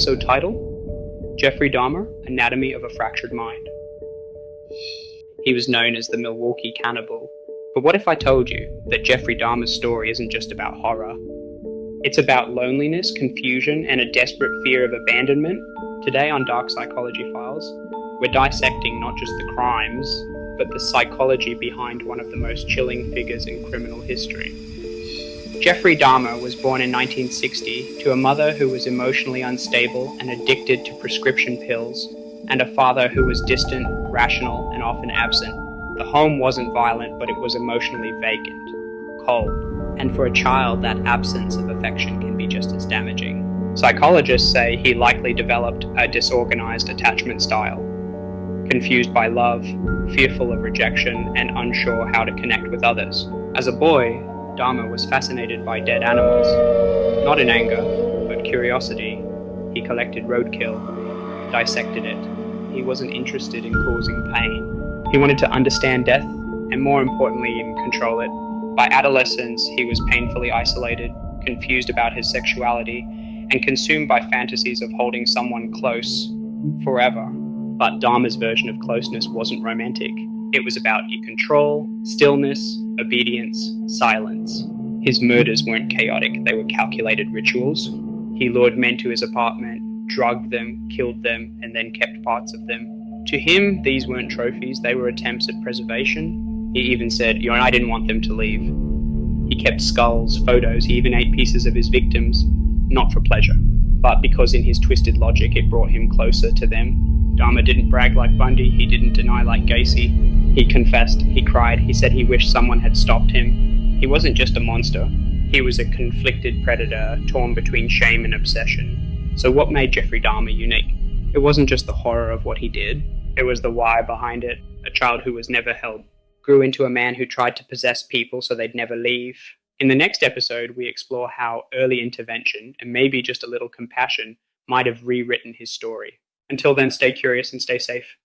episode title, Jeffrey Dahmer, Anatomy of a Fractured Mind. He was known as the Milwaukee Cannibal, but what if I told you that Jeffrey Dahmer's story isn't just about horror? It's about loneliness, confusion, and a desperate fear of abandonment. Today on Dark Psychology Files, we're dissecting not just the crimes, but the psychology behind one of the most chilling figures in criminal history. Jeffrey Dahmer was born in 1960 to a mother who was emotionally unstable and addicted to prescription pills, and a father who was distant, rational, and often absent. The home wasn't violent, but it was emotionally vacant, cold, and for a child, that absence of affection can be just as damaging. Psychologists say he likely developed a disorganized attachment style, confused by love, fearful of rejection, and unsure how to connect with others. As a boy, Dahmer was fascinated by dead animals, not in anger, but curiosity. He collected roadkill, dissected it. He wasn't interested in causing pain. He wanted to understand death, and more importantly, even control it. By adolescence, he was painfully isolated, confused about his sexuality, and consumed by fantasies of holding someone close forever. But Dahmer's version of closeness wasn't romantic. It was about control, stillness, obedience, silence. His murders weren't chaotic, they were calculated rituals. He lured men to his apartment, drugged them, killed them, and then kept parts of them. To him, these weren't trophies, they were attempts at preservation. He even said, I didn't want them to leave. He kept skulls, photos, he even ate pieces of his victims, not for pleasure, but because in his twisted logic it brought him closer to them. Dahmer didn't brag like Bundy, he didn't deny like Gacy. He confessed, he cried, he said he wished someone had stopped him. He wasn't just a monster, he was a conflicted predator, torn between shame and obsession. So what made Jeffrey Dahmer unique? It wasn't just the horror of what he did, it was the why behind it. A child who was never held grew into a man who tried to possess people so they'd never leave. In the next episode, we explore how early intervention, and maybe just a little compassion, might have rewritten his story. Until then, stay curious and stay safe.